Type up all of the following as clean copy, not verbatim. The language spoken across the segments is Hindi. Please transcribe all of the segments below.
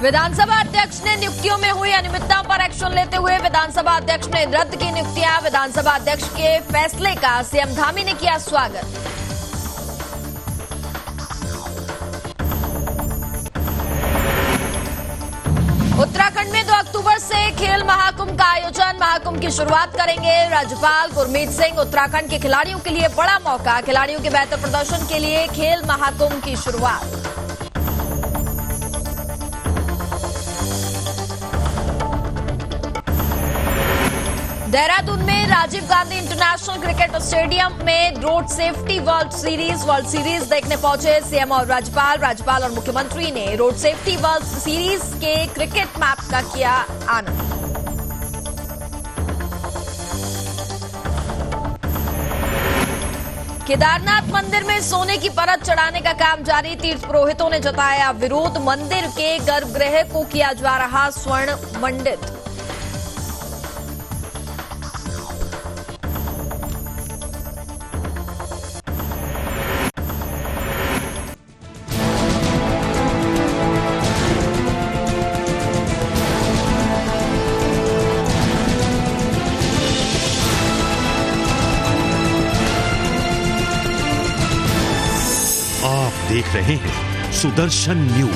विधानसभा अध्यक्ष ने नियुक्तियों में हुई अनियमितता पर एक्शन लेते हुए विधानसभा अध्यक्ष ने रद्द की नियुक्तियां। विधानसभा अध्यक्ष के फैसले का सीएम धामी ने किया स्वागत। उत्तराखंड में 2 अक्टूबर से खेल महाकुंभ का आयोजन। महाकुंभ की शुरुआत करेंगे राज्यपाल गुरमीत सिंह। उत्तराखंड के खिलाड़ियों के लिए बड़ा मौका, खिलाड़ियों के बेहतर प्रदर्शन के लिए खेल महाकुंभ की शुरुआत। देहरादून में Rajiv Gandhi international cricket stadium में रोड सेफ्टी वर्ल्ड सीरीज देखने पहुंचे सीएम और राज्यपाल और मुख्यमंत्री ने रोड सेफ्टी वर्ल्ड सीरीज के क्रिकेट मैच का किया आनंद। केदारनाथ मंदिर में सोने की परत चढ़ाने का काम जारी। तीर्थ पुरोहितों ने जताया विरोध। मंदिर के गर्भगृह को किया जा रहा स्वर्ण मंडित। आप देख रहे हैं सुदर्शन न्यूज।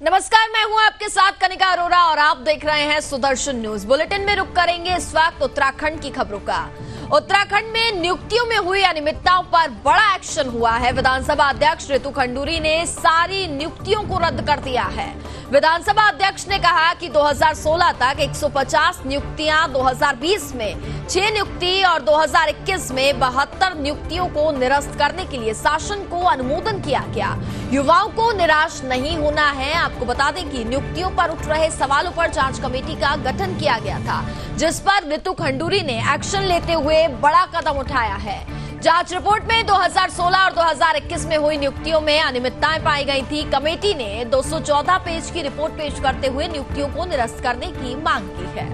नमस्कार, मैं हूं आपके साथ कनिका अरोरा और आप देख रहे हैं सुदर्शन न्यूज। बुलेटिन में रुक करेंगे इस वक्त उत्तराखंड की खबरों का। उत्तराखंड में नियुक्तियों में हुई अनियमितताओं पर बड़ा एक्शन हुआ है। विधानसभा अध्यक्ष रितु खंडूरी ने सारी नियुक्तियों को रद्द कर दिया है। विधानसभा अध्यक्ष ने कहा कि 2016 तक 150 नियुक्तियां, 2020 में 6 नियुक्ति और 2021 में 72 नियुक्तियों को निरस्त करने के लिए शासन को अनुमोदन किया गया। युवाओं को निराश नहीं होना है। आपको बता दें कि नियुक्तियों पर उठ रहे सवालों पर जांच कमेटी का गठन किया गया था, जिस पर रितु खंडूरी ने एक्शन लेते हुए बड़ा कदम उठाया है। जांच रिपोर्ट में 2016 और 2021 में हुई नियुक्तियों में अनियमितताएं पाई गई थी। कमेटी ने 214 पेज की रिपोर्ट पेश करते हुए नियुक्तियों को निरस्त करने की मांग की है।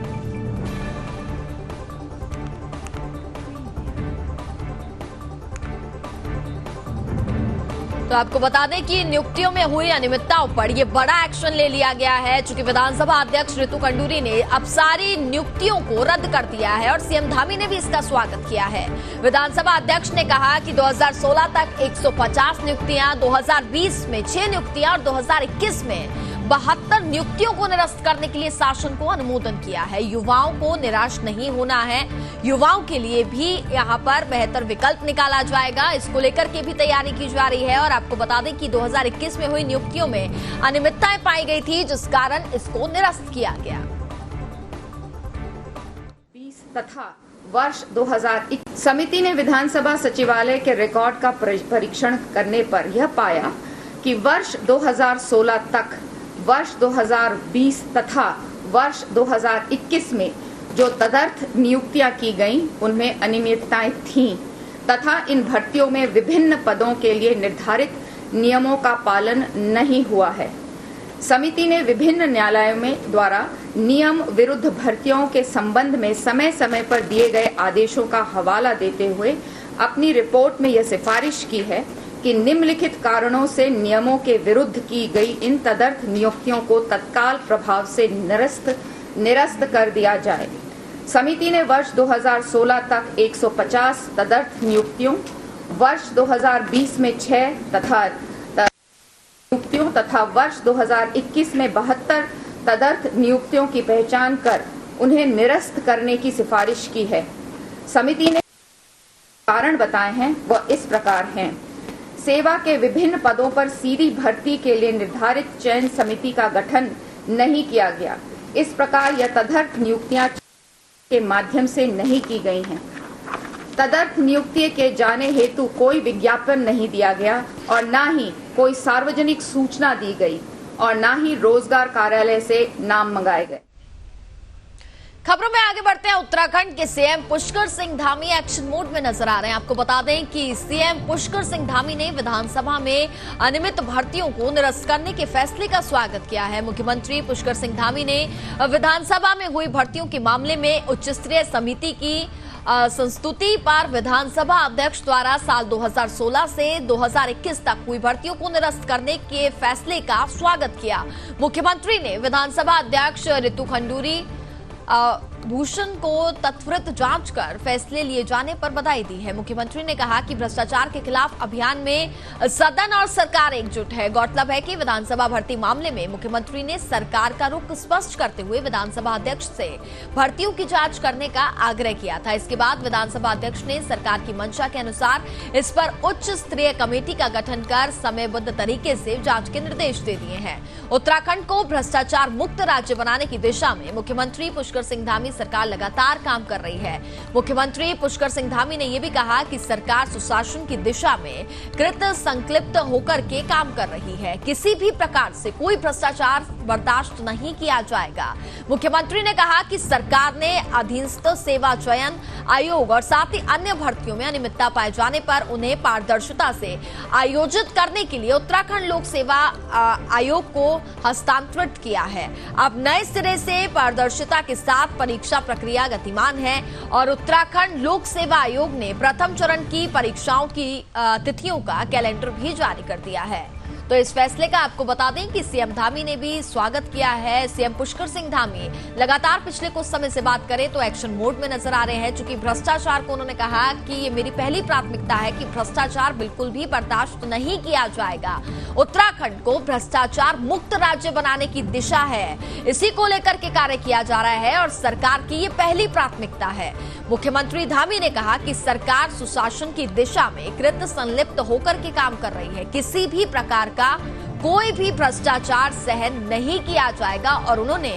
तो आपको बता दें कि नियुक्तियों में हुई अनियमितताओं पर यह बड़ा एक्शन ले लिया गया है। चूंकि विधानसभा अध्यक्ष रितु खंडूरी ने अब सारी नियुक्तियों को रद्द कर दिया है और सीएम धामी ने भी इसका स्वागत किया है। विधानसभा अध्यक्ष ने कहा कि 2016 तक 150 नियुक्तियां, 2020 में 6 नियुक्तियां और 2021 में 72 नियुक्तियों को निरस्त करने के लिए शासन को अनुमोदन किया है। युवाओं को निराश नहीं होना है। युवाओं के लिए भी यहां पर बेहतर विकल्प निकाला जाएगा। इसको लेकर के भी तैयारी की जा रही है। और आपको बता दें कि 2021 में हुई नियुक्तियों में अनियमितताएं पाई गई थी, जिस कारण इसको निरस्त किया गया। तथा वर्ष 2021 समिति ने विधानसभा सचिवालय के रिकॉर्ड का परीक्षण करने पर यह पाया कि वर्ष 2016 तक, वर्ष 2020 तथा वर्ष 2021 में जो तदर्थ नियुक्तियां की गईं, उनमें अनियमितताएं थीं तथा इन भर्तियों में विभिन्न पदों के लिए निर्धारित नियमों का पालन नहीं हुआ है। समिति ने विभिन्न न्यायालयों में द्वारा नियम विरुद्ध भर्तियों के संबंध में समय समय पर दिए गए आदेशों का हवाला देते हुए अपनी रिपोर्ट में यह सिफारिश की है कि निम्नलिखित कारणों से नियमों के विरुद्ध की गई इन तदर्थ नियुक्तियों को तत्काल प्रभाव से निरस्त कर दिया जाए। समिति ने वर्ष 2016 तक 150 तदर्थ नियुक्तियों, वर्ष 2020 में 6 नियुक्तियों तथा वर्ष 2021 में 72 तदर्थ नियुक्तियों की पहचान कर उन्हें निरस्त करने की सिफारिश की है। समिति ने कारण बताए हैं वह इस प्रकार हैं। सेवा के विभिन्न पदों पर सीधी भर्ती के लिए निर्धारित चयन समिति का गठन नहीं किया गया। इस प्रकार यह तदर्थ नियुक्तियां के माध्यम से नहीं की गई हैं। तदर्थ नियुक्ति के जाने हेतु कोई विज्ञापन नहीं दिया गया और न ही कोई सार्वजनिक सूचना दी गई और न ही रोजगार कार्यालय से नाम मंगाए गए। खबरों में आगे बढ़ते हैं। उत्तराखंड के CM Pushkar Singh Dhami action mode में नजर आ रहे हैं। आपको बता दें कि सीएम पुष्कर सिंह धामी ने विधानसभा में अनियमित भर्तियों को निरस्त करने के फैसले का स्वागत किया है। मुख्यमंत्री पुष्कर सिंह धामी ने विधानसभा में हुई भर्तियों के मामले में उच्च स्तरीय समिति की संस्तुति पर विधानसभा अध्यक्ष द्वारा साल 2016 से 2021 तक हुई भर्तियों को निरस्त करने के फैसले का स्वागत किया। मुख्यमंत्री ने विधानसभा अध्यक्ष रितु खंडूरी भूषण को त्वरित जांच कर फैसले लिए जाने पर बधाई दी है। मुख्यमंत्री ने कहा कि भ्रष्टाचार के खिलाफ अभियान में सदन और सरकार एकजुट है। गौरतलब है कि विधानसभा भर्ती मामले में मुख्यमंत्री ने सरकार का रुख स्पष्ट करते हुए विधानसभा अध्यक्ष से भर्तियों की जांच करने का आग्रह किया था। इसके बाद विधानसभा अध्यक्ष ने सरकार की मंशा के अनुसार इस पर उच्च स्तरीय कमेटी का गठन कर समयबद्ध तरीके से जांच के निर्देश दे दिए हैं। उत्तराखंड को भ्रष्टाचार मुक्त राज्य बनाने की दिशा में मुख्यमंत्री पुष्कर सिंह धामी सरकार लगातार काम कर रही है। मुख्यमंत्री पुष्कर सिंह धामी ने यह भी कहा कि सरकार सुशासन की दिशा में कृत संकल्पित होकर के काम कर रही है। किसी भी प्रकार से कोई भ्रष्टाचार बर्दाश्त नहीं किया जाएगा। मुख्यमंत्री ने कहा कि सरकार ने अधीनस्थ सेवा चयन आयोग और साथ ही अन्य भर्तियों में अनियमितता पाए जाने पर उन्हें पारदर्शिता से आयोजित करने के लिए उत्तराखंड लोक सेवा आयोग को हस्तांतरित किया है। अब नए सिरे से पारदर्शिता के साथ परीक्षा प्रक्रिया गतिमान है और उत्तराखंड लोक सेवा आयोग ने प्रथम चरण की परीक्षाओं की तिथियों का कैलेंडर भी जारी कर दिया है। तो इस फैसले का आपको बता दें कि सीएम धामी ने भी स्वागत किया है। सीएम पुष्कर सिंह धामी लगातार पिछले कुछ समय से बात करें तो एक्शन मोड में नजर आ रहे हैं। चूंकि भ्रष्टाचार को उन्होंने कहा कि ये मेरी पहली प्राथमिकता है कि भ्रष्टाचार बिल्कुल भी बर्दाश्त नहीं किया जाएगा। उत्तराखंड को भ्रष्टाचार मुक्त राज्य बनाने की दिशा है, इसी को लेकर के कार्य किया जा रहा है और सरकार की ये पहली प्राथमिकता है। मुख्यमंत्री धामी ने कहा कि सरकार सुशासन की दिशा में कृत संलिप्त होकर के काम कर रही है। किसी भी प्रकार का कोई भी भ्रष्टाचार सहन नहीं किया जाएगा और उन्होंने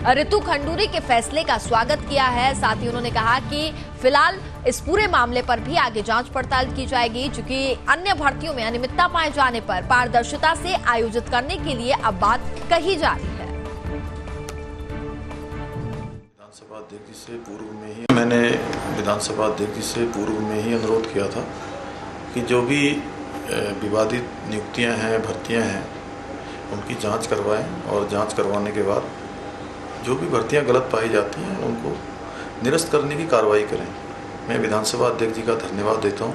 रितु खंडूरी के फैसले का स्वागत किया है। साथ ही उन्होंने कहा कि फिलहाल इस पूरे मामले पर भी आगे जांच पड़ताल की जाएगी, क्योंकि अन्य भर्तियों में अनियमितता पाए जाने पर पारदर्शिता से आयोजित करने के लिए अब बात कही जा रही है। विधानसभा अध्यक्ष जी से पूर्व में ही विधानसभा अध्यक्ष जी से पूर्व में ही अनुरोध किया था कि जो भी विवादित नियुक्तियां हैं, भर्तियां हैं, उनकी जांच करवाएं और जांच करवाने के बाद जो भी भर्तियां गलत पाई जाती हैं उनको निरस्त करने की कार्रवाई करें। मैं विधानसभा अध्यक्ष जी का धन्यवाद देता हूं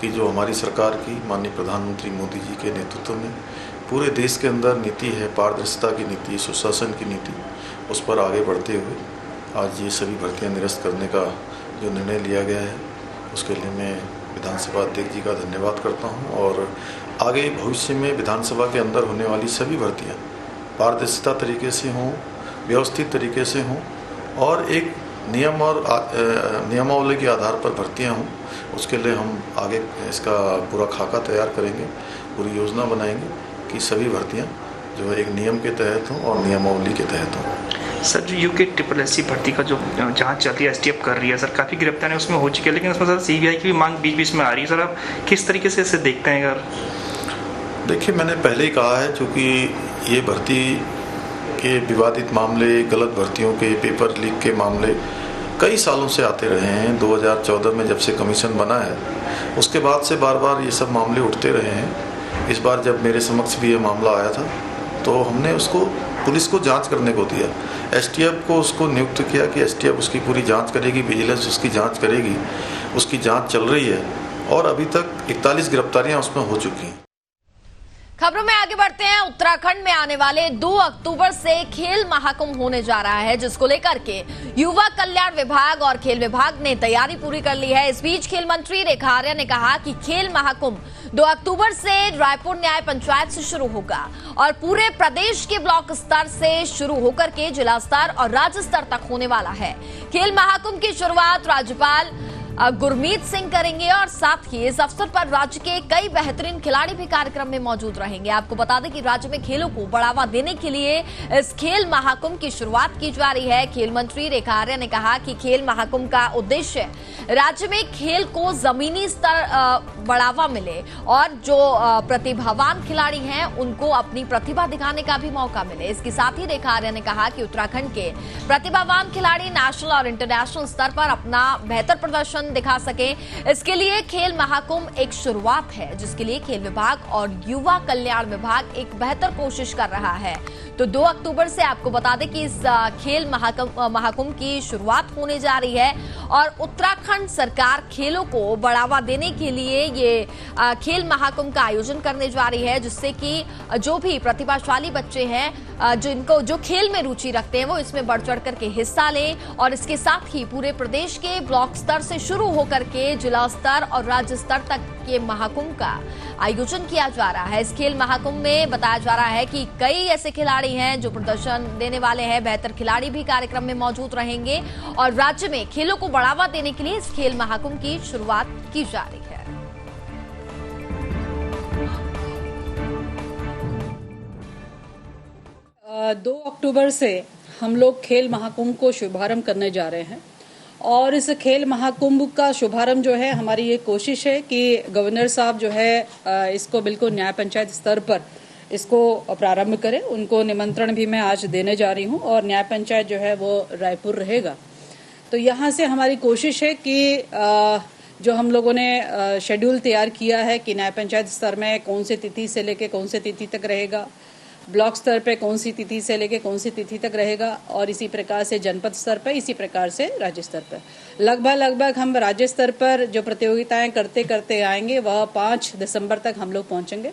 कि जो हमारी सरकार की माननीय प्रधानमंत्री मोदी जी के नेतृत्व में पूरे देश के अंदर नीति है, पारदर्शिता की नीति, सुशासन की नीति, उस पर आगे बढ़ते हुए आज ये सभी भर्तियाँ निरस्त करने का जो निर्णय लिया गया है उसके लिए मैं विधानसभा अध्यक्ष जी का धन्यवाद करता हूं और आगे भविष्य में विधानसभा के अंदर होने वाली सभी भर्तियां पारदर्शिता तरीके से हों, व्यवस्थित तरीके से हों और एक नियम और नियमावली के आधार पर भर्तियां हों। उसके लिए हम आगे इसका पूरा खाका तैयार करेंगे, पूरी योजना बनाएंगे कि सभी भर्तियां जो एक नियम के तहत हों और नियमावली के तहत हों। सर, जो यूके SSSC भर्ती का जो जांच चलती है, STF कर रही है सर, काफ़ी गिरफ्तारियां उसमें हो चुकी है, लेकिन उसमें सर CBI की भी मांग बीच बीच में आ रही है। सर, आप किस तरीके से इसे देखते हैं? अगर देखिए, मैंने पहले ही कहा है, चूँकि ये भर्ती के विवादित मामले, गलत भर्तियों के पेपर लीक के मामले कई सालों से आते रहे हैं। 2014 में जब से कमीशन बना है उसके बाद से बार बार ये सब मामले उठते रहे हैं। इस बार जब मेरे समक्ष भी ये मामला आया था तो हमने उसको पुलिस को जांच करने को दिया, STF को उसको नियुक्त किया कि STF उसकी पूरी जांच करेगी, विजिलेंस उसकी जांच करेगी। उसकी जांच चल रही है और अभी तक 41 गिरफ्तारियां उसमें हो चुकी हैं। खबरों में आगे बढ़ते हैं। उत्तराखंड में आने वाले 2 अक्टूबर से खेल महाकुंभ होने जा रहा है, जिसको लेकर के युवा कल्याण विभाग और खेल विभाग ने तैयारी पूरी कर ली है। इस बीच खेल मंत्री रेखा आर्या ने कहा कि खेल महाकुंभ 2 अक्टूबर से रायपुर न्याय पंचायत से शुरू होगा और पूरे प्रदेश के ब्लॉक स्तर से शुरू होकर के जिला स्तर और राज्य स्तर तक होने वाला है। खेल महाकुंभ की शुरुआत राज्यपाल गुरमीत सिंह करेंगे और साथ ही इस अवसर पर राज्य के कई बेहतरीन खिलाड़ी भी कार्यक्रम में मौजूद रहेंगे। आपको बता दें कि राज्य में खेलों को बढ़ावा देने के लिए इस खेल महाकुंभ की शुरुआत की जा रही है। खेल मंत्री रेखा आर्या ने कहा कि खेल महाकुंभ का उद्देश्य राज्य में खेल को जमीनी स्तर बढ़ावा मिले और जो प्रतिभावान खिलाड़ी हैं उनको अपनी प्रतिभा दिखाने का भी मौका मिले। इसके साथ ही रेखा आर्या ने कहा कि उत्तराखंड के प्रतिभावान खिलाड़ी नेशनल और इंटरनेशनल स्तर पर अपना बेहतर प्रदर्शन प्रदर्शन दिखा सके। इसके लिए खेल महाकुंभ एक शुरुआत है, जिसके लिए खेल विभाग और युवा कल्याण विभाग एक बेहतर कोशिश कर रहा है। तो 2 अक्टूबर से आपको बता दें कि इस खेल महाकुंभ की शुरुआत होने जा रही है और उत्तराखंड सरकार खेलों को बढ़ावा देने के लिए ये खेल महाकुंभ का आयोजन करने जा रही है, जिससे कि जो भी प्रतिभाशाली बच्चे हैं जो खेल में रुचि रखते हैं वो इसमें बढ़ चढ़ करके हिस्सा लें। और इसके साथ ही पूरे प्रदेश के ब्लॉक स्तर से शुरू होकर के जिला स्तर और राज्य स्तर तक के महाकुंभ का आयोजन किया जा रहा है। इस खेल महाकुंभ में बताया जा रहा है कि कई ऐसे खिलाड़ी हैं जो प्रदर्शन देने वाले हैं। बेहतर खिलाड़ी भी कार्यक्रम में मौजूद रहेंगे और राज्य में खेलों को बढ़ावा देने के लिए इस खेल महाकुंभ की शुरुआत की जा रही है। 2 अक्टूबर से हम लोग खेल महाकुंभ को शुभारंभ करने जा रहे हैं और इस खेल महाकुंभ का शुभारंभ जो है, हमारी ये कोशिश है कि गवर्नर साहब जो है इसको बिल्कुल न्याय पंचायत स्तर पर इसको प्रारंभ करें। उनको निमंत्रण भी मैं आज देने जा रही हूँ और न्याय पंचायत जो है वो रायपुर रहेगा। तो यहाँ से हमारी कोशिश है कि जो हम लोगों ने शेड्यूल तैयार किया है कि न्याय पंचायत स्तर में कौन सी तिथि से लेके कौन सी तिथि तक रहेगा, ब्लॉक स्तर पे कौन सी तिथि से लेके कौन सी तिथि तक रहेगा और इसी प्रकार से जनपद स्तर पे, इसी प्रकार से राज्य स्तर पर। लगभग हम राज्य स्तर पर जो प्रतियोगिताएं करते करते आएंगे वह 5 दिसंबर तक हम लोग पहुंचेंगे।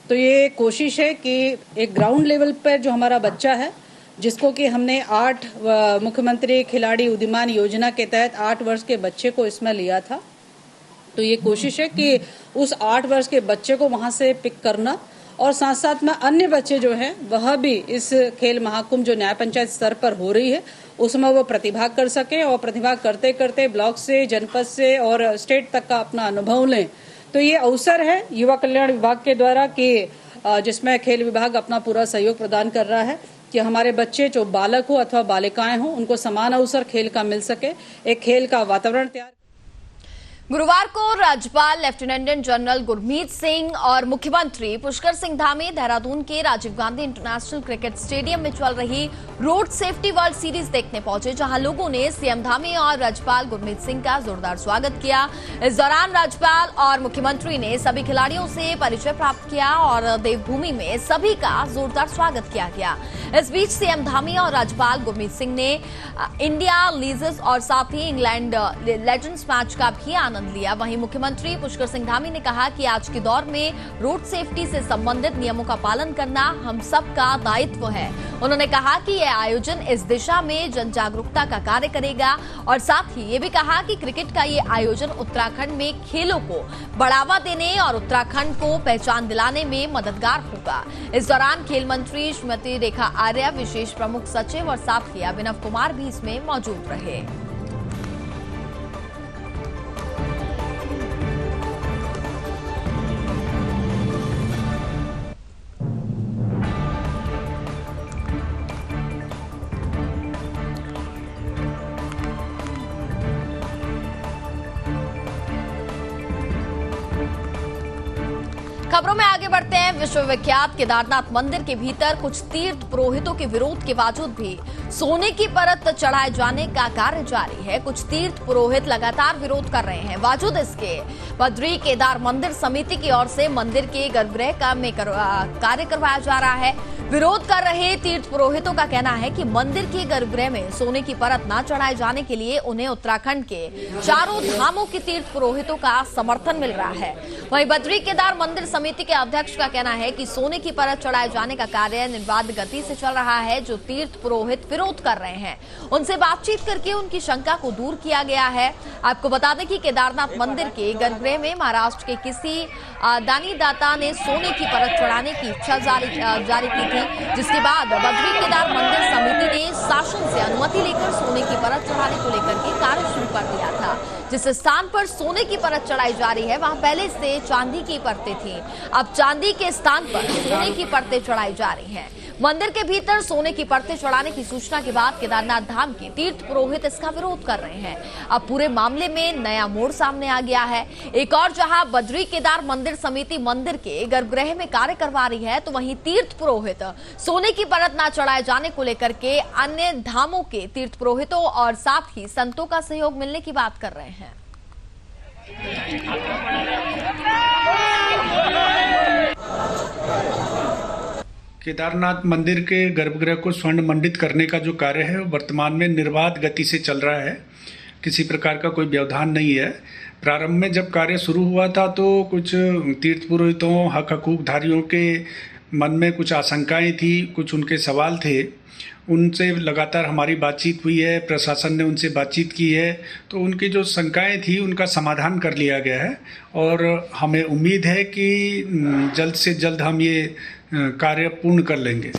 तो ये कोशिश है कि एक ग्राउंड लेवल पर जो हमारा बच्चा है, जिसको कि हमने 8 मुख्यमंत्री खिलाड़ी उद्यमान योजना के तहत 8 वर्ष के बच्चे को इसमें लिया था। तो ये कोशिश है कि उस 8 वर्ष के बच्चे को वहां से पिक करना और साथ साथ में अन्य बच्चे जो हैं वह भी इस खेल महाकुंभ जो न्याय पंचायत स्तर पर हो रही है उसमें वो प्रतिभाग कर सकें और प्रतिभाग करते करते ब्लॉक से, जनपद से और स्टेट तक का अपना अनुभव लें। तो ये अवसर है युवा कल्याण विभाग के द्वारा कि जिसमें खेल विभाग अपना पूरा सहयोग प्रदान कर रहा है कि हमारे बच्चे जो बालक हो अथवा बालिकाएं हो उनको समान अवसर खेल का मिल सके, एक खेल का वातावरण तैयार। गुरुवार को राज्यपाल लेफ्टिनेंट जनरल गुरमीत सिंह और मुख्यमंत्री पुष्कर सिंह धामी देहरादून के Rajiv Gandhi international cricket stadium में चल रही रोड सेफ्टी वर्ल्ड सीरीज देखने पहुंचे, जहां लोगों ने सीएम धामी और राज्यपाल गुरमीत सिंह का जोरदार स्वागत किया। इस दौरान राज्यपाल और मुख्यमंत्री ने सभी खिलाड़ियों से परिचय प्राप्त किया और देवभूमि में सभी का जोरदार स्वागत किया गया। इस बीच सीएम धामी और राज्यपाल गुरमीत सिंह ने इंडिया लीजेस और साथ ही इंग्लैंड लेजेंड्स मैच का भी आनंद लिया। वहीं मुख्यमंत्री पुष्कर सिंह धामी ने कहा कि आज के दौर में रोड सेफ्टी से संबंधित नियमों का पालन करना हम सबका दायित्व है। उन्होंने कहा कि यह आयोजन इस दिशा में जन जागरूकता का कार्य करेगा और साथ ही ये भी कहा कि क्रिकेट का ये आयोजन उत्तराखंड में खेलों को बढ़ावा देने और उत्तराखंड को पहचान दिलाने में मददगार होगा। इस दौरान खेल मंत्री श्रीमती रेखा आर्या, विशेष प्रमुख सचिव और साथ ही अभिनव कुमार भी इसमें मौजूद रहे। खबरों में आगे बढ़ते हैं। विश्वविख्यात केदारनाथ मंदिर के भीतर कुछ तीर्थ पुरोहितों के विरोध के बावजूद भी सोने की परत चढ़ाए जाने का कार्य जारी है। कुछ तीर्थ पुरोहित लगातार विरोध कर रहे हैं। बावजूद इसके बद्री केदार मंदिर समिति की ओर से मंदिर के गर्भगृह में कार्य करवाया जा रहा है। विरोध कर रहे तीर्थ पुरोहितों का कहना है कि मंदिर के गर्भगृह में सोने की परत न चढ़ाए जाने के लिए उन्हें उत्तराखंड के चारों धामों के तीर्थ पुरोहितों का समर्थन मिल रहा है। वहीं बद्री केदार मंदिर समिति के अध्यक्ष का कहना है कि सोने की परत चढ़ाए जाने का कार्य निर्बाध गति से चल रहा है। जो तीर्थ पुरोहित विरोध कर रहे हैं उनसे बातचीत करके उनकी शंका को दूर किया गया है। आपको बता दें कि केदारनाथ मंदिर के गर्भगृह में महाराष्ट्र के किसी दानीदाता ने सोने की परत चढ़ाने की इच्छा जारी की थी, जिसके बाद बद्री केदार मंदिर समिति ने शासन से अनुमति लेकर सोने की परत चढ़ाने को लेकर के कार्य शुरू कर दिया था। जिस स्थान पर सोने की परत चढ़ाई जा रही है वहां पहले से चांदी की परतें थी, अब चांदी के स्थान पर सोने की परतें चढ़ाई जा रही हैं। मंदिर के भीतर सोने की परतें चढ़ाने की सूचना के बाद केदारनाथ धाम के तीर्थ पुरोहित इसका विरोध कर रहे हैं। अब पूरे मामले में नया मोड़ सामने आ गया है। एक और जहां बद्री केदार मंदिर समिति मंदिर के गर्भगृह में कार्य करवा रही है, तो वहीं तीर्थ पुरोहित सोने की परत न चढ़ाए जाने को लेकर के अन्य धामों के तीर्थ पुरोहितों और साथ ही संतों का सहयोग मिलने की बात कर रहे हैं। केदारनाथ मंदिर के गर्भगृह को स्वर्ण मंडित करने का जो कार्य है वो वर्तमान में निर्बाध गति से चल रहा है। किसी प्रकार का कोई व्यवधान नहीं है। प्रारंभ में जब कार्य शुरू हुआ था तो कुछ तीर्थ पुरोहितों, हक हकूकधारियों के मन में कुछ आशंकाएं थी, कुछ उनके सवाल थे। उनसे लगातार हमारी बातचीत हुई है, प्रशासन ने उनसे बातचीत की है, तो उनकी जो शंकाएं थी उनका समाधान कर लिया गया है और हमें उम्मीद है कि जल्द से जल्द हम ये कार्य पूर्ण कर लेंगे।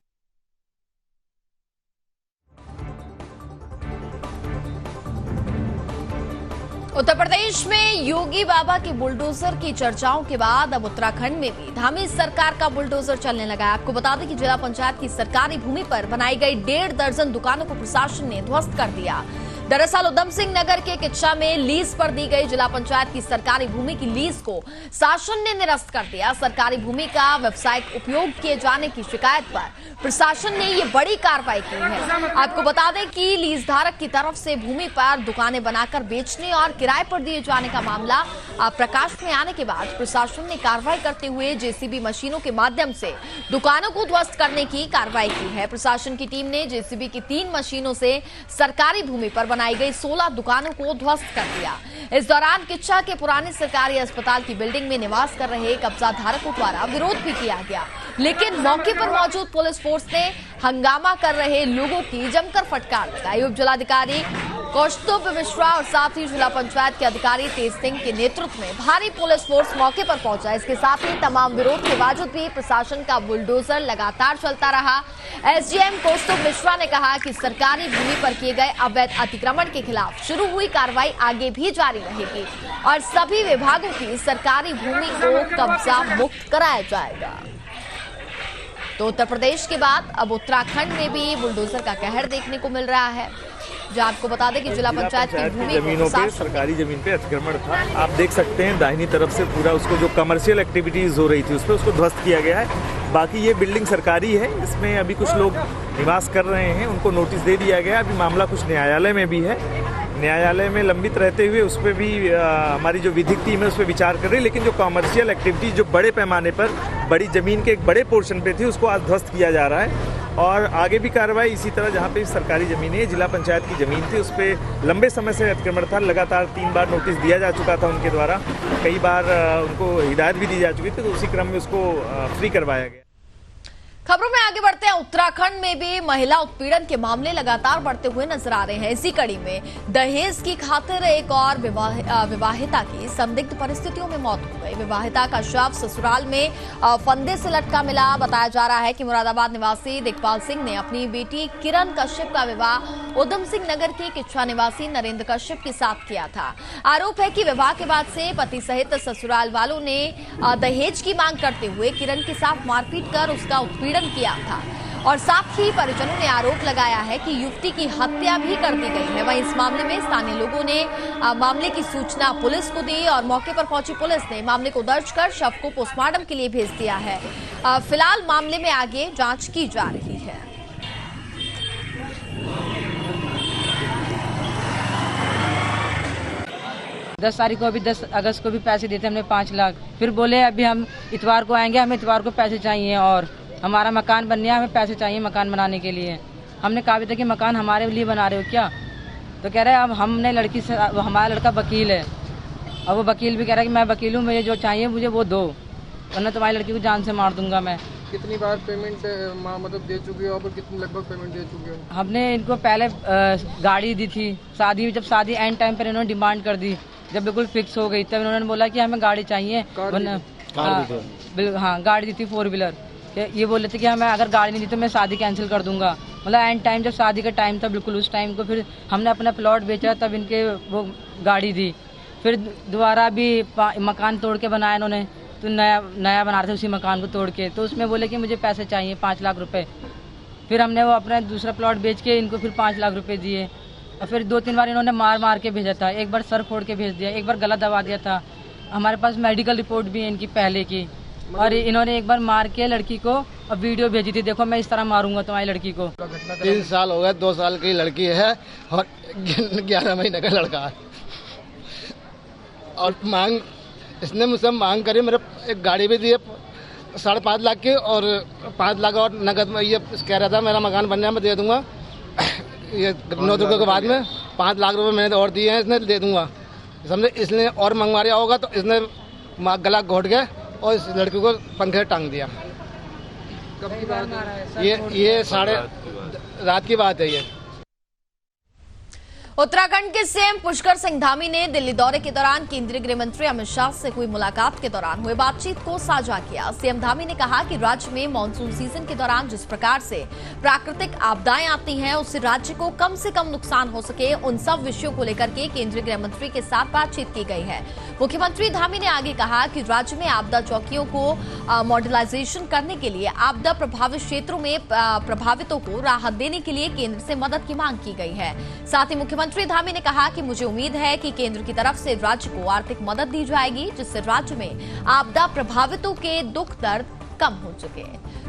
उत्तर प्रदेश में योगी बाबा के बुलडोजर की चर्चाओं के बाद अब उत्तराखंड में भी धामी सरकार का बुलडोजर चलने लगा है। आपको बता दें कि जिला पंचायत की सरकारी भूमि पर बनाई गई 1.5 दर्जन दुकानों को प्रशासन ने ध्वस्त कर दिया। दरअसल उधम सिंह नगर के किच्चा में लीज पर दी गई जिला पंचायत की सरकारी भूमि की लीज को शासन ने निरस्त कर दिया। सरकारी भूमि का व्यावसायिक उपयोग किए जाने की शिकायत पर प्रशासन ने ये बड़ी कार्रवाई की है। आपको बता दें कि लीज धारक की तरफ से भूमि पर दुकानें बनाकर बेचने और किराए पर दिए जाने का मामला प्रकाश में आने के बाद प्रशासन ने कार्रवाई करते हुए जेसीबी मशीनों के माध्यम से दुकानों को ध्वस्त करने की कार्रवाई की है। प्रशासन की टीम ने जेसीबी की 3 मशीनों से सरकारी भूमि पर बनाई गई 16 दुकानों को ध्वस्त कर दिया। इस दौरान किच्चा के पुराने सरकारी अस्पताल की बिल्डिंग में निवास कर रहे कब्जा धारकों द्वारा विरोध भी किया गया, लेकिन मौके पर मौजूद पुलिस फोर्स ने हंगामा कर रहे लोगों की जमकर फटकार लगाई। उप जिलाधिकारी कौस्तुभ मिश्रा और साथ ही जिला पंचायत के अधिकारी तेज सिंह के नेतृत्व में भारी पुलिस फोर्स मौके पर पहुंचा। इसके साथ ही तमाम विरोध के बावजूद भी प्रशासन का बुलडोजर लगातार चलता रहा। एसडीएम कौस्तुभ मिश्रा ने कहा कि सरकारी भूमि पर किए गए अवैध अतिक्रमण के खिलाफ शुरू हुई कार्रवाई आगे भी जारी रहेगी और सभी विभागों की सरकारी भूमि को कब्जा मुक्त कराया जाएगा। तो उत्तर प्रदेश के बाद अब उत्तराखंड में भी बुलडोजर का कहर देखने को मिल रहा है। जो आपको बता दें कि जिला पंचायत की भूमि जमीनों पे, सरकारी जमीन पे अतिक्रमण था। आप देख सकते हैं दाहिनी तरफ से पूरा उसको जो कमर्शियल एक्टिविटीज हो रही थी उस पर उसको ध्वस्त किया गया है। बाकी ये बिल्डिंग सरकारी है, इसमें अभी कुछ लोग निवास कर रहे हैं, उनको नोटिस दे दिया गया। अभी मामला कुछ न्यायालय में भी है, न्यायालय में लंबित रहते हुए उस पर भी हमारी जो विधिक टीम है उस पर विचार कर रही है। लेकिन जो कमर्शियल एक्टिविटीज जो बड़े पैमाने पर बड़ी जमीन के एक बड़े पोर्शन पे थी उसको आज ध्वस्त किया जा रहा है और आगे भी कार्रवाई इसी तरह। जहाँ पे सरकारी जमीन है, जिला पंचायत की जमीन थी, उस पर लंबे समय से अतिक्रमण था। लगातार 3 बार नोटिस दिया जा चुका था उनके द्वारा, कई बार उनको हिदायत भी दी जा चुकी थी, तो उसी क्रम में उसको फ्री करवाया गया। खबरों में आगे बढ़ते हैं। उत्तराखंड में भी महिला उत्पीड़न के मामले लगातार बढ़ते हुए नजर आ रहे हैं। इसी कड़ी में दहेज की खातिर एक और विवाहिता की संदिग्ध परिस्थितियों में मौत हो गई। विवाहिता का शव ससुराल में फंदे से लटका मिला। बताया जा रहा है कि मुरादाबाद निवासी दिग्पाल सिंह ने अपनी बेटी किरण कश्यप का विवाह उधम सिंह नगर के किच्चा निवासी नरेंद्र कश्यप के साथ किया था। आरोप है कि विवाह के बाद से पति सहित ससुराल वालों ने दहेज की मांग करते हुए किरण के साथ मारपीट कर उसका उत्पीड़न किया था और साथ ही परिजनों ने आरोप लगाया है कि युवती की हत्या भी कर दी गई है। वहीं इस मामले में स्थानीय लोगों ने मामले की सूचना पुलिस को दी और मौके पर पहुंची पुलिस ने मामले को दर्ज कर शव को पोस्टमार्टम के लिए भेज दिया है। फिलहाल मामले में आगे जांच की जा रही है। दस तारीख को अभी 10 अगस्त को भी पैसे देते हमने 5 लाख। फिर बोले अभी हम इतवार को आएंगे, हमें इतवार को पैसे चाहिए और हमारा मकान बनने हमें पैसे चाहिए मकान बनाने के लिए। हमने कहा भी था कि मकान हमारे लिए बना रहे हो क्या, तो कह रहे हैं अब हमने लड़की से, हमारा लड़का वकील है और वो वकील भी कह रहा है कि मैं वकील हूँ, मुझे जो चाहिए मुझे वो दो, वरना तुम्हारी लड़की को जान से मार दूंगा मैं। कितनी बार पेमेंट मतलब दे चुके हो और कितनी लगभग पेमेंट दे चुके हो? हमने इनको पहले गाड़ी दी थी, शादी जब शादी एंड टाइम पर इन्होंने डिमांड कर दी, जब बिल्कुल फिक्स हो गई तब इन्होंने बोला कि हमें गाड़ी चाहिए। हाँ गाड़ी दी थी 4 व्हीलर। ये बोले थे कि हमें अगर गाड़ी नहीं दी तो मैं शादी कैंसिल कर दूंगा। मतलब एंड टाइम जब शादी का टाइम था बिल्कुल उस टाइम को फिर हमने अपना प्लॉट बेचा तब इनके वो गाड़ी दी। फिर दोबारा भी मकान तोड़ के बनाया इन्होंने, तो नया बना रहे थे उसी मकान को तोड़ के, तो उसमें बोले कि मुझे पैसे चाहिए 5 लाख रुपए। फिर हमने वो अपना दूसरा प्लॉट बेच के इनको फिर 5 लाख रुपए दिए और फिर 2-3 बार इन्होंने मार के भेजा था। एक बार सर फोड़ के भेज दिया, एक बार गला दबा दिया था। हमारे पास मेडिकल रिपोर्ट भी है इनकी पहले की। और इन्होंने एक बार मार के लड़की को और वीडियो भेजी थी, देखो मैं इस तरह मारूंगा तुम्हारी लड़की को। 3 साल हो गए, 2 साल की लड़की है और 11 महीने का लड़का है। और मांग इसने मुझसे मांग करी, मेरे एक गाड़ी भी दी है 5.5 लाख की और 5 लाख और नगद में ये कह रहा था मेरा मकान बन जाए मैं दे दूंगा। ये 9 रुपये के बाद में 5 लाख रुपए मैंने और दिए हैं, इसने दे दूंगा समझे। इसने और मंगवा रहा होगा तो इसने गला घोट गया और इस लड़की को पंखे टांग दिया। कब की बात है? ये साढ़े रात की बात है ये। उत्तराखंड के सीएम पुष्कर सिंह धामी ने दिल्ली दौरे के दौरान केंद्रीय गृह मंत्री अमित शाह से हुई मुलाकात के दौरान हुए बातचीत को साझा किया। सीएम धामी ने कहा कि राज्य में मानसून सीजन के दौरान जिस प्रकार से प्राकृतिक आपदाएं आती हैं उससे राज्य को कम से कम नुकसान हो सके, उन सब विषयों को लेकर के केंद्रीय गृह मंत्री के साथ बातचीत की गई है। मुख्यमंत्री धामी ने आगे कहा कि राज्य में आपदा चौकियों को मॉडलाइजेशन करने के लिए आपदा प्रभावित क्षेत्रों में प्रभावितों को राहत देने के लिए केंद्र से मदद की मांग की गई है। साथ ही मुख्यमंत्री धामी ने कहा कि मुझे उम्मीद है कि केंद्र की तरफ से राज्य को आर्थिक मदद दी जाएगी जिससे राज्य में आपदा प्रभावितों के दुख दर्द कम हो चुके।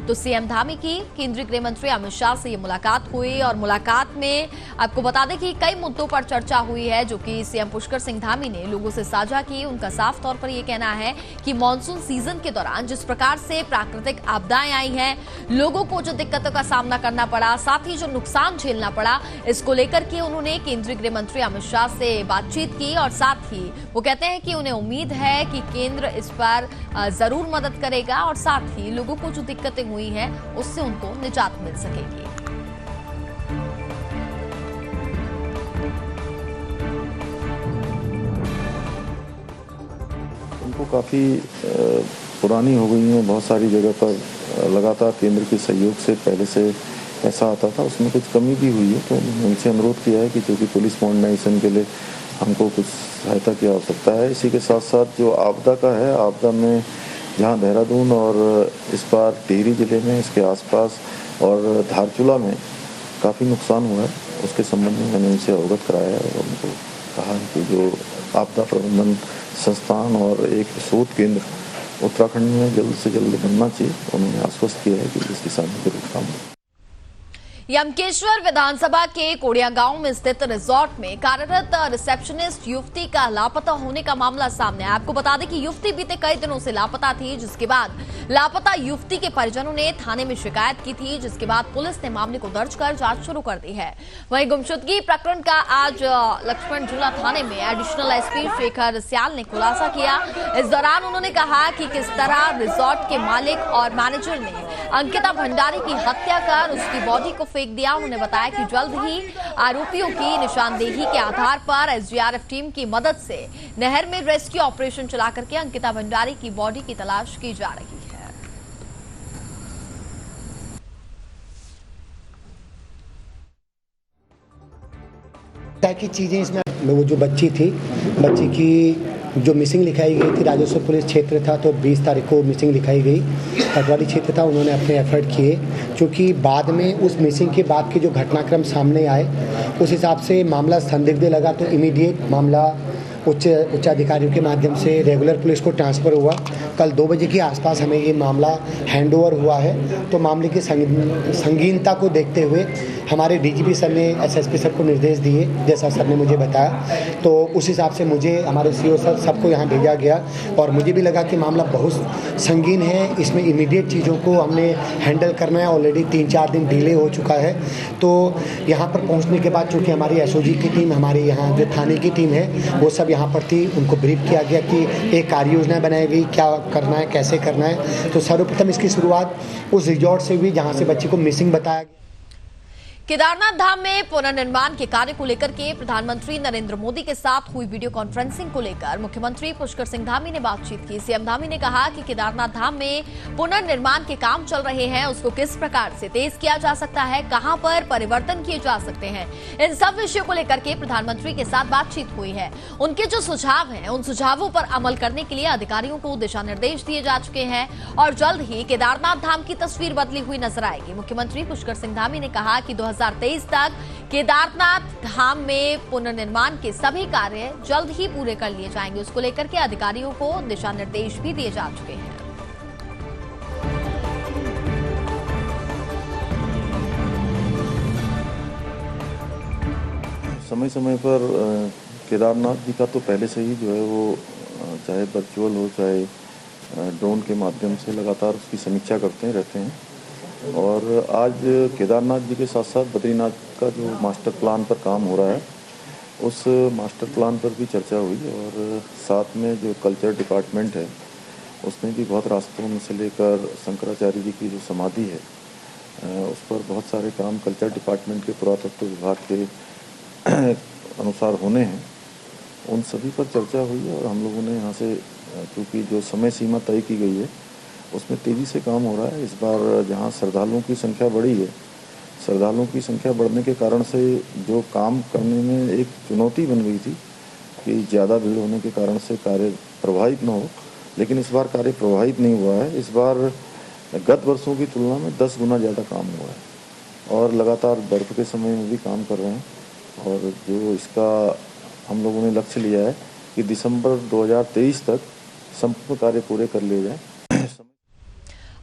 तो सीएम धामी की केंद्रीय गृह मंत्री अमित शाह से ये मुलाकात हुई और मुलाकात में आपको बता दें कि कई मुद्दों पर चर्चा हुई है जो कि सीएम पुष्कर सिंह धामी ने लोगों से साझा की। उनका साफ तौर पर यह कहना है कि मानसून सीजन के दौरान जिस प्रकार से प्राकृतिक आपदाएं आई हैं, लोगों को जो दिक्कतों का सामना करना पड़ा, साथ ही जो नुकसान झेलना पड़ा, इसको लेकर के उन्होंने केंद्रीय गृह मंत्री अमित शाह से बातचीत की और साथ ही वो कहते हैं कि उन्हें उम्मीद है कि केंद्र इस पर जरूर मदद करेगा और साथ ही लोगों को जो दिक्कतें हुई हैं उससे उनको निजात मिल सकेगी। उनको काफ़ी पुरानी हो गई हैं, बहुत सारी जगह पर लगातार केंद्र के सहयोग से पहले से ऐसा आता था, उसमें कुछ कमी भी हुई है। तो उनसे अनुरोध किया है कि जो कि पुलिस मॉडर्नाइजेशन के लिए हमको कुछ सहायता की आवश्यकता है। इसी के साथ साथ जो आपदा का है, आपदा में जहाँ देहरादून और इस बार टिहरी जिले में, इसके आसपास और धारचूला में काफ़ी नुकसान हुआ है, उसके संबंध में मैंने उनसे अवगत कराया है और उनको कहा है कि जो आपदा प्रबंधन संस्थान और एक शोध केंद्र उत्तराखंड में जल्द से जल्द बनना चाहिए। उन्होंने आश्वस्त किया है कि इस दिशा में जरूर काम होगा। यमकेश्वर विधानसभा के कोड़िया गांव में स्थित रिजॉर्ट में कार्यरत रिसेप्शनिस्ट युवती का लापता होने का मामला सामने आया। आपको बता दें कि युवती बीते कई दिनों से लापता थी, जिसके बाद लापता युवती के परिजनों ने थाने में शिकायत की थी, जिसके बाद पुलिस ने मामले को दर्ज कर जांच शुरू कर दी है। वहीं गुमशुदगी प्रकरण का आज लक्ष्मण झूला थाने में एडिशनल एसपी शेखर स्याल ने खुलासा किया। इस दौरान उन्होंने कहा कि किस तरह रिजॉर्ट के मालिक और मैनेजर ने अंकिता भंडारी की हत्या कर उसकी बॉडी को फेंक दिया। उन्होंने बताया कि जल्द ही आरोपियों की निशानदेही के आधार पर एसडीआरएफ टीम की मदद से नहर में रेस्क्यू ऑपरेशन चला करके अंकिता भंडारी की बॉडी की तलाश की जा रही है। की चीजें इसमें वो जो बच्ची थी, बच्ची की जो मिसिंग लिखाई गई थी, राजस्व पुलिस क्षेत्र था तो 20 तारीख को मिसिंग लिखाई गई। पटवारी क्षेत्र था, उन्होंने अपने एफर्ट किए, क्योंकि बाद में उस मिसिंग के बाद के जो घटनाक्रम सामने आए उस हिसाब से मामला संदिग्ध लगा तो इमीडिएट मामला उच्च अधिकारियों के माध्यम से रेगुलर पुलिस को ट्रांसफ़र हुआ। कल 2 बजे के आसपास हमें ये मामला हैंडओवर हुआ है। तो मामले की संगीनता को देखते हुए हमारे डीजीपी सर ने एसएसपी सर को निर्देश दिए, जैसा सर ने मुझे बताया, तो उस हिसाब से मुझे हमारे सीओ सर सबको यहाँ भेजा गया और मुझे भी लगा कि मामला बहुत संगीन है, इसमें इमीडिएट चीज़ों को हमने हैंडल करना है। ऑलरेडी 3-4 दिन डिले हो चुका है। तो यहाँ पर पहुँचने के बाद चूँकि हमारी एसओजी की टीम, हमारी यहाँ जो थाने की टीम है वो सब यहाँ पर थी, उनको ब्रीफ किया गया कि एक कार्य योजना बनाई गई, क्या करना है, कैसे करना है। तो सर्वप्रथम इसकी शुरुआत उस रिजॉर्ट से हुई जहाँ से बच्ची को मिसिंग बताया गया। केदारनाथ धाम में पुनर्निर्माण के कार्य को लेकर के प्रधानमंत्री नरेंद्र मोदी के साथ हुई वीडियो कॉन्फ्रेंसिंग को लेकर मुख्यमंत्री पुष्कर सिंह धामी ने बातचीत की। सीएम धामी ने कहा कि केदारनाथ धाम में पुनर्निर्माण के काम चल रहे हैं, उसको किस प्रकार से तेज किया जा सकता है, कहां पर परिवर्तन किए जा सकते हैं, इन सब विषयों को लेकर के प्रधानमंत्री के साथ बातचीत हुई है। उनके जो सुझाव हैं उन सुझावों पर अमल करने के लिए अधिकारियों को दिशा निर्देश दिए जा चुके हैं और जल्द ही केदारनाथ धाम की तस्वीर बदली हुई नजर आएगी। मुख्यमंत्री पुष्कर सिंह धामी ने कहा कि 2023 तक केदारनाथ धाम में पुनर्निर्माण के सभी कार्य जल्द ही पूरे कर लिए जाएंगे। उसको लेकर के अधिकारियों को दिशा निर्देश भी दिए जा चुके हैं। समय समय पर केदारनाथ जी का तो पहले से ही जो है वो चाहे वर्चुअल हो चाहे ड्रोन के माध्यम से लगातार उसकी समीक्षा करते रहते हैं। और आज केदारनाथ जी के साथ साथ बद्रीनाथ का जो मास्टर प्लान पर काम हो रहा है उस मास्टर प्लान पर भी चर्चा हुई। और साथ में जो कल्चर डिपार्टमेंट है उसने भी बहुत रास्तों में से लेकर शंकराचार्य जी की जो समाधि है उस पर बहुत सारे काम कल्चर डिपार्टमेंट के पुरातत्व विभाग के अनुसार होने हैं, उन सभी पर चर्चा हुई है। और हम लोगों ने यहाँ से क्योंकि जो समय सीमा तय की गई है उसमें तेज़ी से काम हो रहा है। इस बार जहाँ श्रद्धालुओं की संख्या बढ़ी है, श्रद्धालुओं की संख्या बढ़ने के कारण से जो काम करने में एक चुनौती बन गई थी कि ज़्यादा भीड़ होने के कारण से कार्य प्रभावित न हो, लेकिन इस बार कार्य प्रभावित नहीं हुआ है। इस बार गत वर्षों की तुलना में 10 गुना ज़्यादा काम हुआ है और लगातार बर्फ के समय में भी काम कर रहे हैं। और जो इसका हम लोगों ने लक्ष्य लिया है कि दिसंबर 2023 तक संपूर्ण कार्य पूरे कर लिए जाए।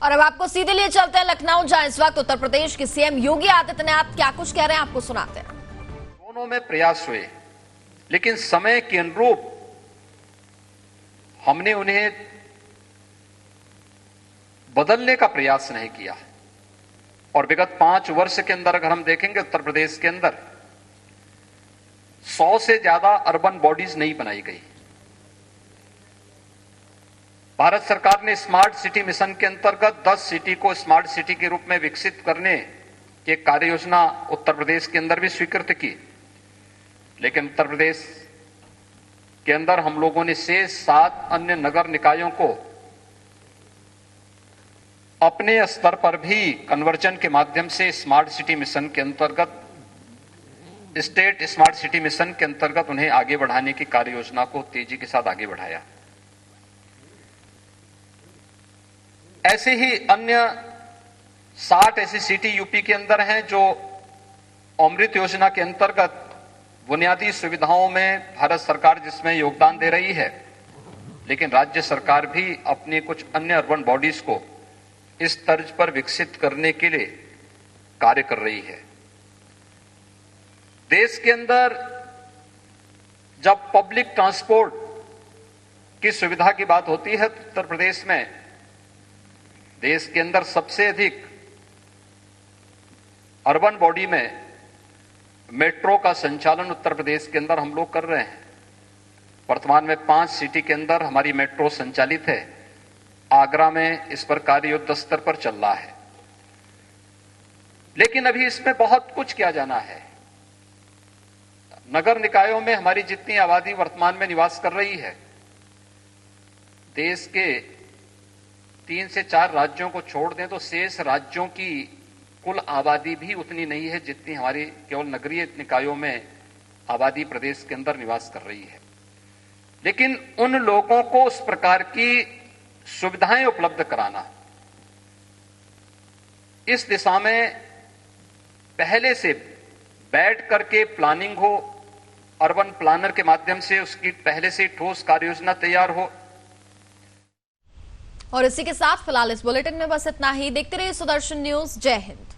और अब आपको सीधे लिए चलते हैं लखनऊ, जहां इस वक्त उत्तर प्रदेश के सीएम योगी आदित्यनाथ क्या कुछ कह रहे हैं आपको सुनाते हैं। दोनों में प्रयास हुए, लेकिन समय के अनुरूप हमने उन्हें बदलने का प्रयास नहीं किया। और विगत 5 वर्ष के अंदर अगर हम देखेंगे उत्तर प्रदेश के अंदर 100 से ज्यादा अर्बन बॉडीज नहीं बनाई गई। भारत सरकार ने स्मार्ट सिटी मिशन के अंतर्गत 10 सिटी को स्मार्ट सिटी के रूप में विकसित करने की एक कार्य योजना उत्तर प्रदेश के अंदर भी स्वीकृत की, लेकिन उत्तर प्रदेश के अंदर हम लोगों ने शेष 7 अन्य नगर निकायों को अपने स्तर पर भी कन्वर्जन के माध्यम से स्मार्ट सिटी मिशन के अंतर्गत स्टेट स्मार्ट सिटी मिशन के अंतर्गत उन्हें आगे बढ़ाने की कार्य योजना को तेजी के साथ आगे बढ़ाया। ऐसे ही अन्य 60 ऐसी सिटी यूपी के अंदर हैं जो अमृत योजना के अंतर्गत बुनियादी सुविधाओं में भारत सरकार जिसमें योगदान दे रही है, लेकिन राज्य सरकार भी अपने कुछ अन्य अर्बन बॉडीज को इस तर्ज पर विकसित करने के लिए कार्य कर रही है। देश के अंदर जब पब्लिक ट्रांसपोर्ट की सुविधा की बात होती है तो उत्तर प्रदेश में देश के अंदर सबसे अधिक अर्बन बॉडी में मेट्रो का संचालन उत्तर प्रदेश के अंदर हम लोग कर रहे हैं। वर्तमान में 5 सिटी के अंदर हमारी मेट्रो संचालित है। आगरा में इस पर कार्य युद्ध स्तर पर चल रहा है, लेकिन अभी इसमें बहुत कुछ किया जाना है। नगर निकायों में हमारी जितनी आबादी वर्तमान में निवास कर रही है, देश के 3 से 4 राज्यों को छोड़ दें तो शेष राज्यों की कुल आबादी भी उतनी नहीं है जितनी हमारी केवल नगरीय निकायों में आबादी प्रदेश के अंदर निवास कर रही है। लेकिन उन लोगों को उस प्रकार की सुविधाएं उपलब्ध कराना, इस दिशा में पहले से बैठ करके प्लानिंग हो, अर्बन प्लानर के माध्यम से उसकी पहले से ठोस कार्य योजना तैयार हो। और इसी के साथ फिलहाल इस बुलेटिन में बस इतना ही। देखते रहिए सुदर्शन न्यूज। जय हिंद।